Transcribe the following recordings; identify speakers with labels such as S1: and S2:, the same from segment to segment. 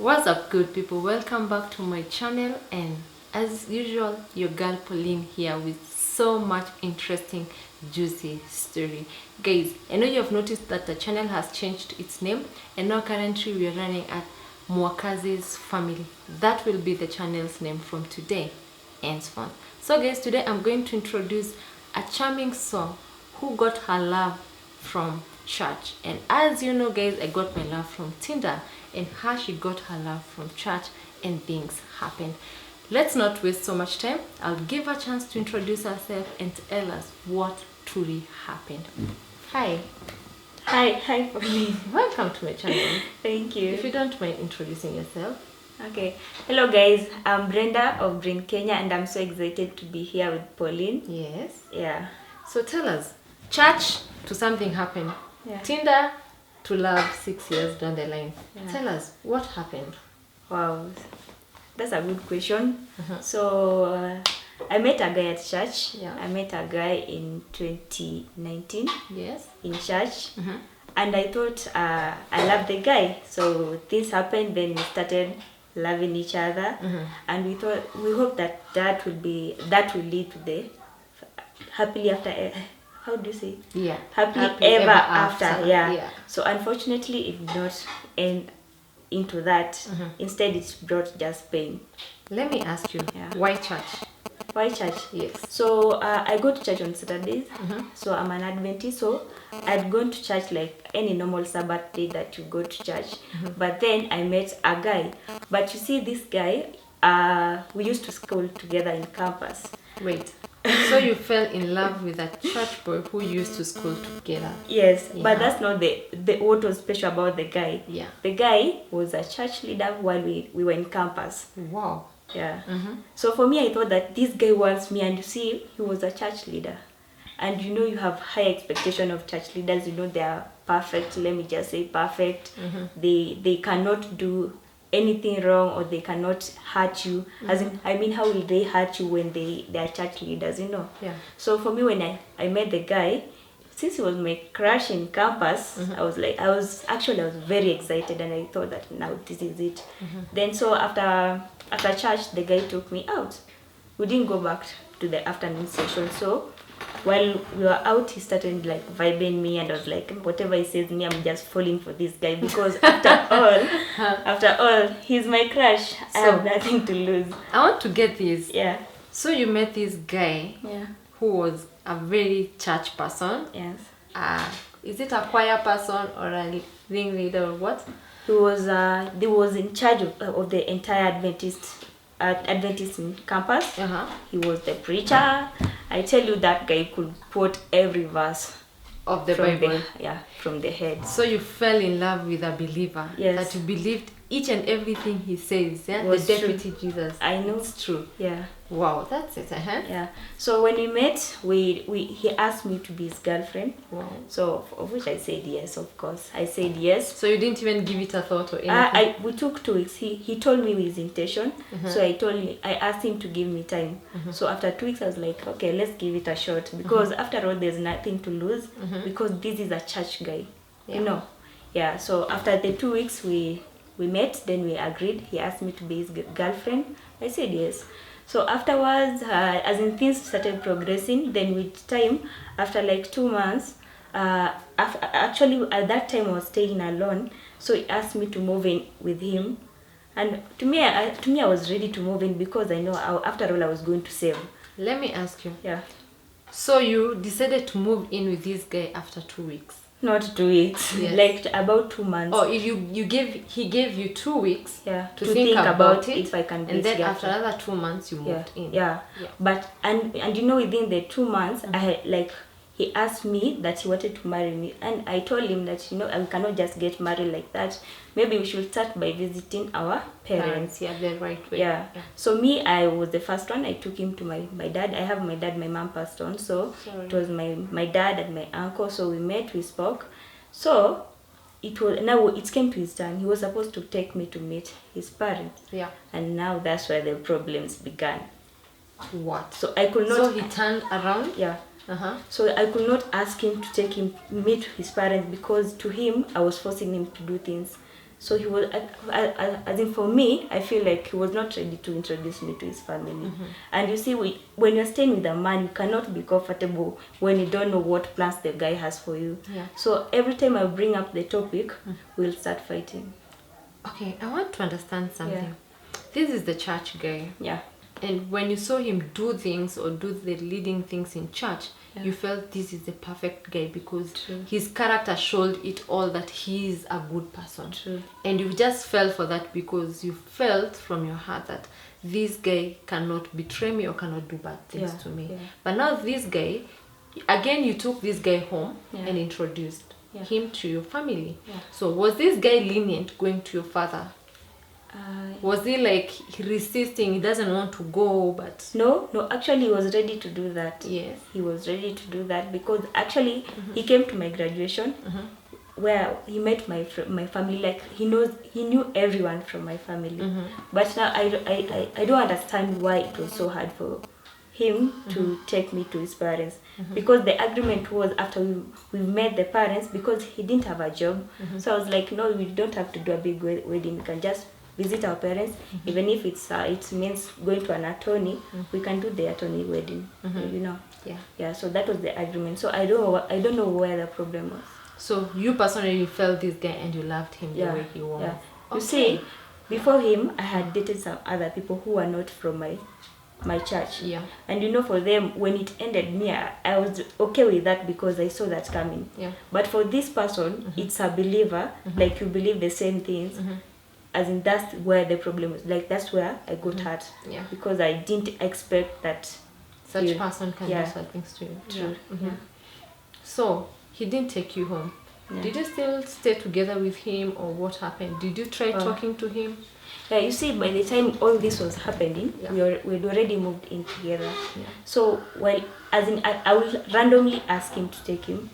S1: What's up, good people? Welcome back to my channel, and as usual, your girl Pauline here with so much interesting juicy story. Guys, I know you have noticed that the channel has changed its name, and now currently we are running at Mwakazi's Family. That will be the channel's name from today henceforth. So guys, today I'm going to introduce a charming soul who got her love from church. And as you know guys, I got my love from Tinder, and how she got her love from church, and things happened. Let's not waste so much time. I'll give her a chance to introduce herself and tell us what truly happened. Hi.
S2: Hi, Pauline.
S1: Welcome to my channel.
S2: Thank you.
S1: If you don't mind introducing yourself.
S2: Okay. Hello guys, I'm Brenda of Green Kenya, and I'm so excited to be here with Pauline.
S1: Yes.
S2: Yeah.
S1: So tell us, church to something happened.
S2: Yeah.
S1: Tinder to love 6 years down the line.
S2: Yeah.
S1: Tell us what happened.
S2: Wow. That's a good question. So I met a guy at church.
S1: Yeah.
S2: I met a guy in 2019
S1: Yes.
S2: in church. And I thought I loved the guy. So this happened, then we started loving each other. And we hope that will lead to the happily after, how do you say?
S1: Yeah.
S2: Happily ever after. Yeah. So unfortunately it did not end into that. Instead it brought just pain.
S1: Let me ask you,
S2: Yeah.
S1: why church?
S2: Why church?
S1: Yes.
S2: So I go to church on Saturdays. So I'm an Adventist, so I'd gone to church like any normal Sabbath day that you go to church. But then I met a guy. But you see, this guy, we used to school together in campus.
S1: Wait. So you fell in love with a church boy who used to school together?
S2: Yes,
S1: Yeah.
S2: but that's not the what was special about the guy.
S1: Yeah.
S2: The guy was a church leader while we were in campus.
S1: Wow.
S2: Yeah. So for me, I thought that this guy wants me, and you see, he was a church leader. And you know, you have high expectation of church leaders. You know, they are perfect. Let me just say perfect. They cannot do anything wrong, or they cannot hurt you. As in, I mean, how will they hurt you when they are church leaders, you know?
S1: Yeah.
S2: So for me, when I met the guy, since he was my crush in campus, I was very excited, and I thought that now this is it. Then so after church, the guy took me out. We didn't go back to the afternoon session. So while we were out, he started like vibing me, and I was like, whatever he says me, I'm just falling for this guy, because after all, he's my crush. I have nothing to lose.
S1: I want to get this.
S2: Yeah.
S1: So you met this guy
S2: Yeah.
S1: who was a very church person.
S2: Yes.
S1: Is it a choir person or a ringleader or what?
S2: He was in charge of the entire Adventist in campus. He was the preacher. I tell you, that guy could quote every verse
S1: Of the
S2: from
S1: Bible.
S2: from the head.
S1: So you fell in love with a believer.
S2: Yes.
S1: That you believed each and everything he says. Yeah.
S2: Was
S1: The
S2: true.
S1: deputy Jesus.
S2: I know.
S1: It's true.
S2: Yeah.
S1: Wow, that's it.
S2: Yeah. So when we met, he asked me to be his girlfriend.
S1: Wow.
S2: So of which I said yes, of course. I said yes.
S1: So you didn't even give it a thought or anything?
S2: We took 2 weeks. He told me his intention. So I asked him to give me time. So after 2 weeks, I was like, okay, let's give it a shot, because after all, there's nothing to lose, because this is a church guy, you know. Yeah. So after the 2 weeks, we met. Then we agreed. He asked me to be his girlfriend. I said yes. So afterwards, as in things started progressing, then with time, after like 2 months, actually at that time I was staying alone, so he asked me to move in with him. And to me I was ready to move in, because I know after all I was going to save.
S1: Let me ask you.
S2: Yeah.
S1: So you decided to move in with this guy after 2 weeks?
S2: Not 2 weeks.
S1: Yes.
S2: Like about 2 months.
S1: Oh, he gave you 2 weeks.
S2: Yeah.
S1: To think about it,
S2: if I can be
S1: and then
S2: his
S1: after
S2: girlfriend.
S1: another 2 months you moved in.
S2: Yeah. But and you know, within the 2 months, he asked me that he wanted to marry me, and I told him that, you know, I cannot just get married like that. Maybe we should start by visiting our parents.
S1: Yeah, the right way.
S2: Yeah. So me, I was the first one. I took him to my dad. I have my dad. My mom passed on, so
S1: Sorry.
S2: it was my dad and my uncle. So we met, we spoke. So it came to his turn. He was supposed to take me to meet his parents.
S1: Yeah.
S2: And now that's where the problems began.
S1: What?
S2: So I could not.
S1: So he turned around?
S2: Yeah. So I could not ask him to meet his parents, because to him I was forcing him to do things. So he was, as in for me, I feel like he was not ready to introduce me to his family. And you see, when you're staying with a man, you cannot be comfortable when you don't know what plans the guy has for you.
S1: Yeah.
S2: So every time I bring up the topic, we'll start fighting.
S1: Okay, I want to understand something.
S2: Yeah.
S1: This is the church guy.
S2: Yeah.
S1: And when you saw him do things or do the leading things in church,
S2: Yeah.
S1: you felt this is the perfect guy because
S2: True.
S1: his character showed it all that he is a good person.
S2: True.
S1: And you just fell for that because you felt from your heart that this guy cannot betray me or cannot do bad things
S2: Yeah.
S1: to me.
S2: Yeah.
S1: But now this guy, again, you took this guy home
S2: Yeah.
S1: and introduced
S2: Yeah.
S1: him to your family.
S2: Yeah.
S1: So was this guy lenient going to your father? Was he like resisting? He doesn't want to go, but
S2: No, actually he was ready to do that.
S1: yes,
S2: He was ready to do that because actually he came to my graduation where he met my family. Like he knew everyone from my family. But now I don't understand why it was so hard for him to take me to his parents, because the agreement was after we met the parents, because he didn't have a job. So I was like, no, we don't have to do a big wedding. We can just visit our parents, even if it means going to an attorney. We can do the attorney wedding, you know. Yeah. So that was the agreement. So I don't know where the problem was.
S1: so you personally felt this guy and you loved him the way he was.
S2: Yeah.
S1: Okay.
S2: You see, before him, I had dated some other people who were not from my church.
S1: Yeah.
S2: And you know, for them, when it ended, I was okay with that because I saw that coming.
S1: Yeah.
S2: But for this person, it's a believer, like you believe the same things. As in, that's where the problem is. Like, that's where I got hurt.
S1: Yeah.
S2: Because I didn't expect that
S1: Such person can do such things to you.
S2: True.
S1: Yeah. So he didn't take you home.
S2: Yeah.
S1: Did you still stay together with him, or what happened? Did you try talking to him?
S2: Yeah, you see, by the time all this was happening, we'd already moved in together.
S1: Yeah.
S2: So, as in, I will randomly ask him to take him,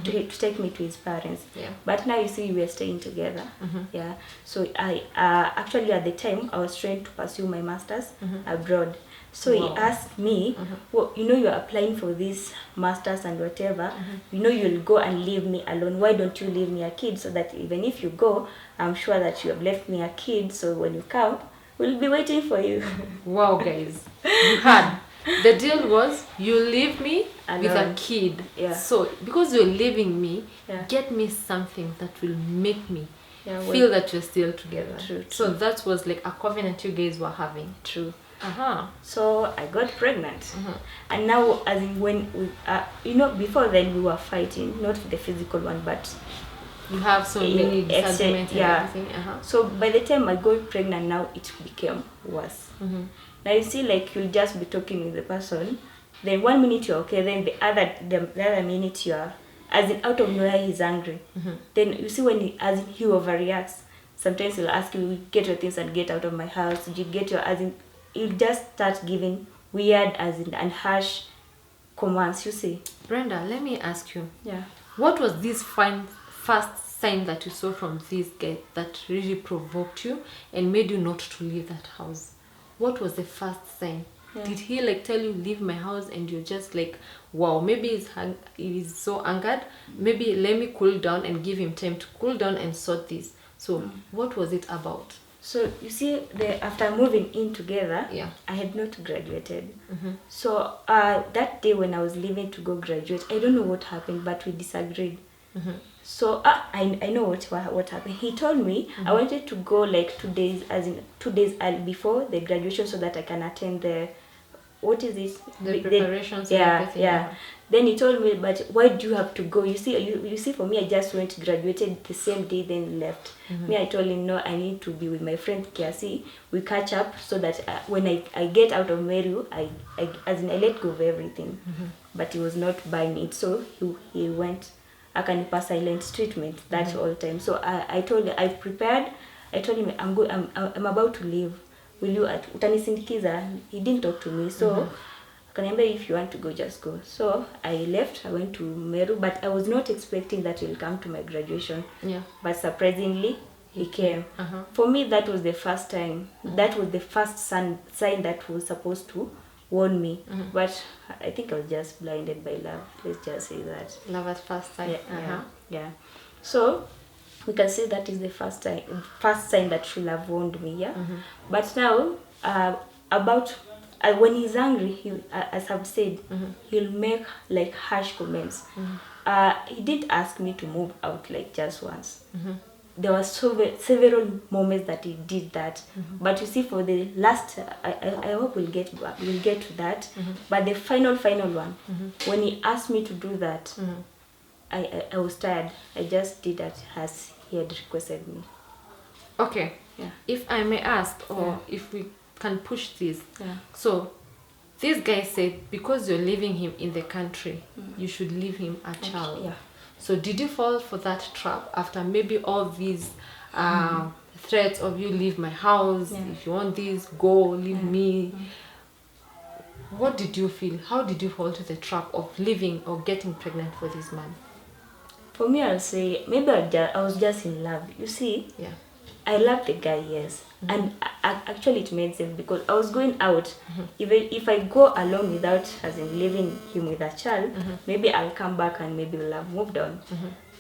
S2: to take me to his parents.
S1: Yeah.
S2: But now you see, we are staying together. Yeah. So I actually at the time I was trying to pursue my masters abroad. So he asked me, well, you know, you're applying for this masters and whatever, you know, you'll go and leave me alone. Why don't you leave me a kid, so that even if you go, I'm sure that you have left me a kid, so when you come, we'll be waiting for you.
S1: Wow, guys, you had the deal was you leave me with a kid.
S2: Yeah.
S1: So because you're leaving me,
S2: Yeah.
S1: get me something that will make me
S2: Yeah,
S1: feel that you're still together.
S2: True.
S1: So that was like a covenant you guys were having.
S2: True.
S1: So
S2: I got pregnant, and now, as in, when we, you know, before then we were fighting, not the physical one, but
S1: you have so many disagreements and everything.
S2: So by the time I got pregnant, now it became worse. Now you see, like, you'll just be talking with the person, then 1 minute you're okay, then the other minute you're, as in, out of nowhere he's angry. Then you see, when he overreacts. Sometimes he'll ask you, get your things and get out of my house. Did you get your, as in, you just start giving weird, as in, and harsh commands, you see.
S1: Brenda, let me ask you.
S2: Yeah.
S1: What was this first sign that you saw from this guy that really provoked you and made you not to leave that house? What was the first sign? Yeah. Did he like tell you leave my house and you're just like, wow, maybe he's so angered, maybe let me cool down and give him time to cool down and sort this. So what was it about?
S2: So you see, after moving in together, I had not graduated. So that day when I was leaving to go graduate, I don't know what happened, but we disagreed. So I know what happened. He told me I wanted to go like 2 days, as in 2 days before the graduation, so that I can attend the, what is this?
S1: The preparations and everything.
S2: Yeah. Then he told me, but why do you have to go? You see, for me, I just went, graduated the same day, then left. Me, I told him, no, I need to be with my friend Kiasi. We catch up so that when I get out of Meru, I let go of everything. But he was not buying it, so he went. Akanipa silent treatment that all time. So I told him, I've prepared. I told him, I'm about to leave. Will you utanisindikiza? He didn't talk to me, so akaniambia, if you want to go, just go. So I left. I went to Meru, but I was not expecting that he'll come to my graduation. Yeah. But surprisingly, he came. For me, that was the first time. That was the first sign that was supposed to warn me. But I think I was just blinded by love. Let's just say that.
S1: Love at first sight.
S2: Yeah. So we can say that is the first sign that should have warned me, yeah. But now, about when he's angry, as I've said, he'll make like harsh comments. He did ask me to move out like just once. There were several moments that he did that, but you see, for the last, I hope we'll get to that. But the final one, when he asked me to do that, I was tired. I just did that as he had requested me.
S1: Okay.
S2: Yeah.
S1: If I may ask, or if we can push this.
S2: Yeah.
S1: So, this guy said because you're leaving him in the country, you should leave him a child.
S2: Yeah.
S1: So, did you fall for that trap after maybe all these threats of you leave my house, if you want this, go, leave me? What did you feel? How did you fall to the trap of leaving or getting pregnant for this man?
S2: For me, I'll say maybe I was just in love. You see, I loved the guy, yes. And actually it made sense because I was going out. Even if I go alone without, as in leaving him with a child, maybe I'll come back and maybe we'll have moved on.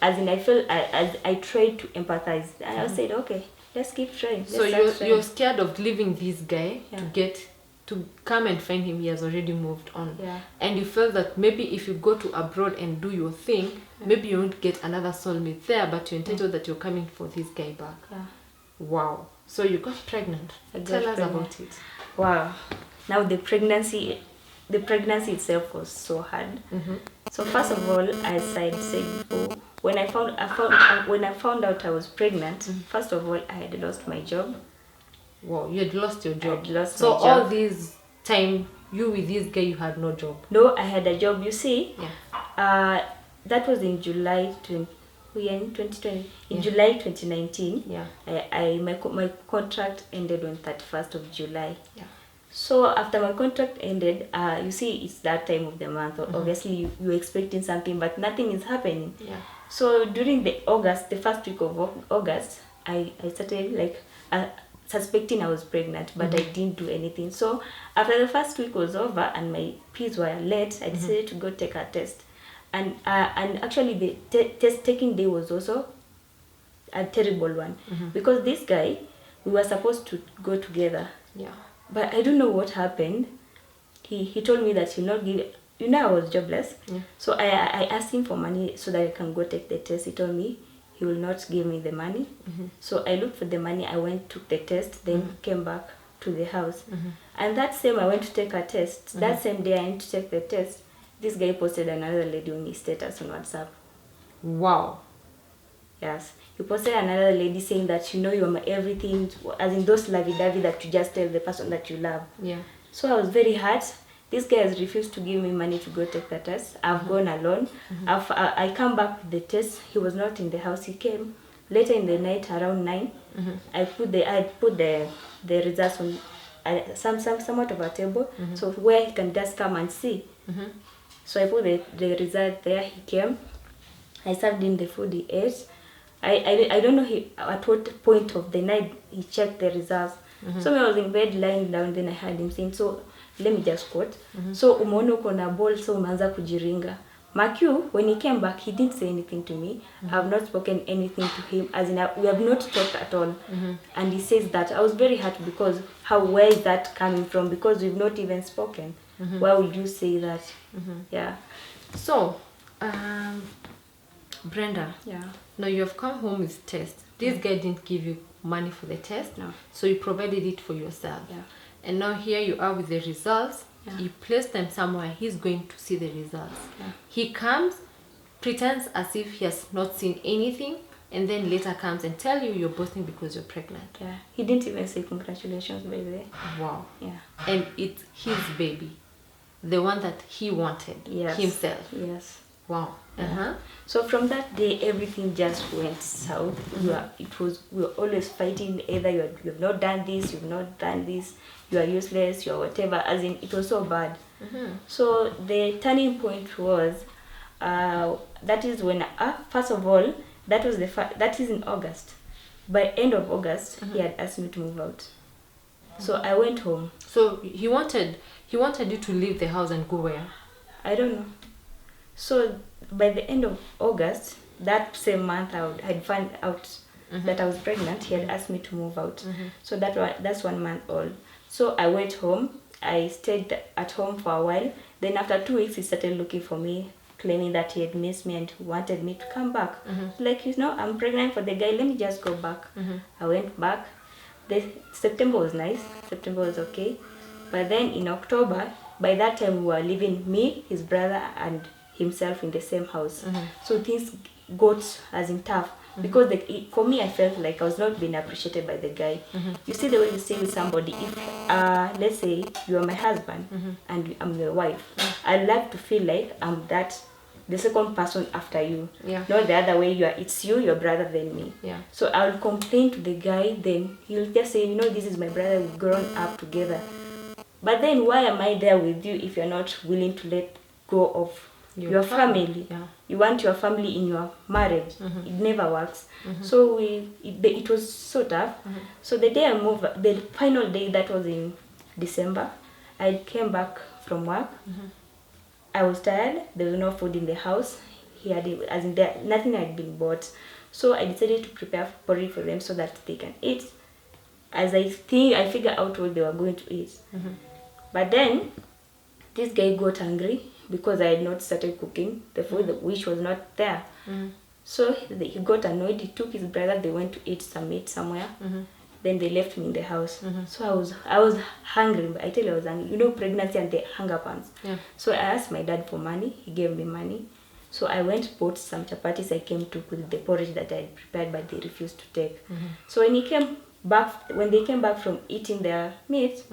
S2: As in, I feel, I tried to empathize. And I said, okay, let's keep trying.
S1: So you're scared of leaving this guy to come and find him. He has already moved on.
S2: Yeah.
S1: And you felt that maybe if you go to abroad and do your thing, maybe you won't get another soulmate there, but you're entitled that you're coming for this guy back.
S2: Yeah.
S1: Wow. So you got pregnant. Tell us about it.
S2: Wow. Now the pregnancy itself was so hard. So first of all, as I said before, when I found out I was pregnant, first of all, I had lost my job.
S1: Wow, you had lost your job.
S2: I had lost
S1: so
S2: my job.
S1: All this time, you with this guy, you had no job.
S2: No, I had a job. You see,
S1: that
S2: was in July 2020. In July 2019, my contract ended on 31st of July. Yeah. So after my contract ended, you see, it's that time of the month. Obviously, you're expecting something, but nothing is happening. Yeah. So during the first week of August, I started like suspecting I was pregnant, but I didn't do anything. So after the first week was over and my periods were late, I decided to go take a test. And actually the test taking day was also a terrible one, because this guy, we were supposed to go together. Yeah. But I don't know what happened. He told me that he'll not give. I was jobless. Yeah. So I asked him for money so that I can go take the test. He told me he will not give me the money. So I looked for the money. I went, took the test, then came back to the house. And that same, I went to take a test. That same day I went to take the test. This guy posted another lady on his status on WhatsApp.
S1: Wow.
S2: Yes. He posted another lady saying that, you're my everything, as in those lovey-dovey that you just tell the person that you love. Yeah. So I was very hurt. This guy has refused to give me money to go take the test. I've gone alone. I come back with the test. He was not in the house. He came later in the night around 9. I put the results on somewhat of a table, so where he can just come and see. So I put the result there. He came. I served him the food. He ate. I don't know at what point of the night he checked the results. So when I was in bed lying down, then I heard him saying, so let me just quote. So umeona uko na ball, so umeanza kujiringa. Mark you, when he came back, he didn't say anything to me. I have not spoken anything to him, as in we have not talked at all. And he says that. I was very hurt because where is that coming from? Because we've not even spoken. Why would you say that? Yeah.
S1: So, Brenda.
S2: Yeah.
S1: Now you have come home with test. This guy didn't give you money for the test.
S2: No.
S1: So you provided it for yourself. Yeah. And now here you are with the results. Yeah. He placed them somewhere. He's going to see the results. Yeah. He comes, pretends as if he has not seen anything, and then later comes and tell you you're boasting because you're pregnant.
S2: Yeah. He didn't even say congratulations, by the way.
S1: Wow.
S2: Yeah.
S1: And it's his baby. The one that he wanted himself.
S2: Yes.
S1: Wow.
S2: So from that day, everything just went south. We were always fighting. Either you have not done this, you've not done this, you are useless, you are whatever. As in, it was so bad. So the turning point was, that is when, first of all, that is in August. By end of August, he had asked me to move out. So I went home.
S1: So he wanted you to leave the house and go where?
S2: I don't know. So by the end of August, that same month I'd found out that I was pregnant. He had asked me to move out. So that's 1 month old. So I went home. I stayed at home for a while. Then after 2 weeks, he started looking for me, claiming that he had missed me and wanted me to come back. Like, I'm pregnant for the guy. Let me just go back. I went back. September was nice. September was okay. But then in October, by that time we were living, me, his brother, and himself in the same house. So things got as in tough. Because for me, I felt like I was not being appreciated by the guy. You see the way you stay with somebody. If let's say you are my husband and I'm your wife, I like to feel like I'm the second person after you. Not the other way. It's you, your brother, then me. So I'll complain to the guy. Then he'll just say, this is my brother. We've grown up together. But then why am I there with you if you're not willing to let go of your family? You want your family in your marriage. It never works. So it was so tough. So the day I moved, the final day, that was in December, I came back from work. I was tired. There was no food in the house. Nothing had been bought. So I decided to prepare porridge for them so that they can eat. As I figured out what they were going to eat. But then this guy got angry because I had not started cooking the food, which was not there. So he got annoyed. He took his brother. They went to eat some meat somewhere. Then they left me in the house. So I was hungry. I tell you, I was hungry. Pregnancy and the hunger pangs. So I asked my dad for money. He gave me money. So I went, bought some chapatis. I came to with the porridge that I had prepared, but they refused to take. So when they came back from eating their meat,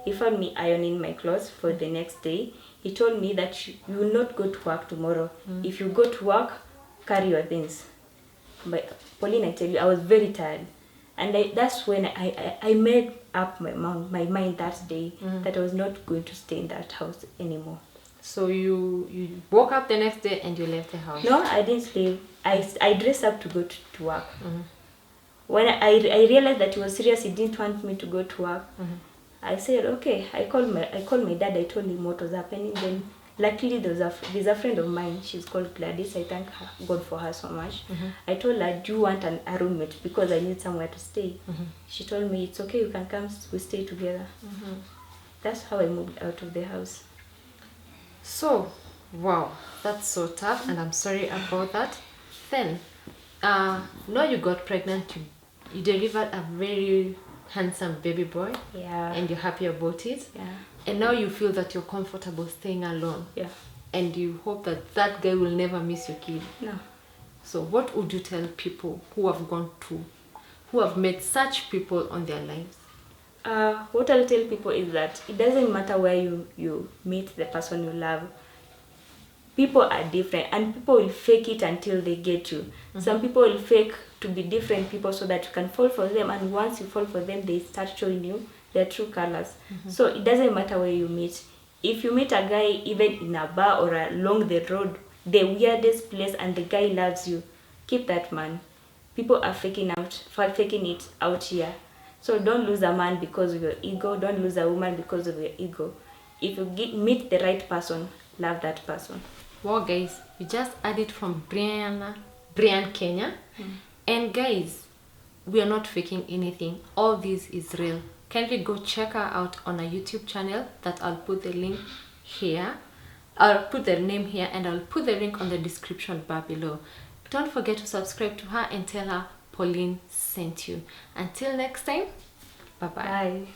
S2: he found me ironing my clothes for the next day. He told me that you will not go to work tomorrow. If you go to work, carry your things. But Pauline, I tell you, I was very tired. And that's when I made up my mind that day that I was not going to stay in that house anymore.
S1: So you woke up the next day and you left the house?
S2: No, I didn't leave. I dressed up to go to work. When I realized that he was serious, he didn't want me to go to work. I said, okay. I called my dad. I told him what was happening. Then luckily there's a friend of mine. She's called Gladys. I thank God for her so much. I told her, do you want a roommate? Because I need somewhere to stay. She told me, it's okay, you can come, we stay together. That's how I moved out of the house.
S1: So, wow, that's so tough, and I'm sorry about that. Then, now you got pregnant, you delivered a very handsome baby boy. And you're happy about it. And now you feel that you're comfortable staying alone. And you hope that guy will never miss your kid.
S2: No.
S1: So what would you tell people who have met such people on their lives?
S2: What I'll tell people is that it doesn't matter where you meet the person you love. People are different, and people will fake it until they get you. Some people will fake to be different people so that you can fall for them, and once you fall for them, they start showing you their true colors. So it doesn't matter where you meet. If you meet a guy even in a bar or along the road, the weirdest place, and the guy loves you, keep that man. People are faking it out here. So don't lose a man because of your ego. Don't lose a woman because of your ego. If you meet the right person, love that person.
S1: Wow, guys, we just added from Brian, Kenya. And guys, we are not faking anything. All this is real. Kindly go check her out on our YouTube channel that I'll put the link here. I'll put the name here, and I'll put the link on the description bar below. Don't forget to subscribe to her and tell her Pauline sent you. Until next time, bye-bye.
S2: Bye.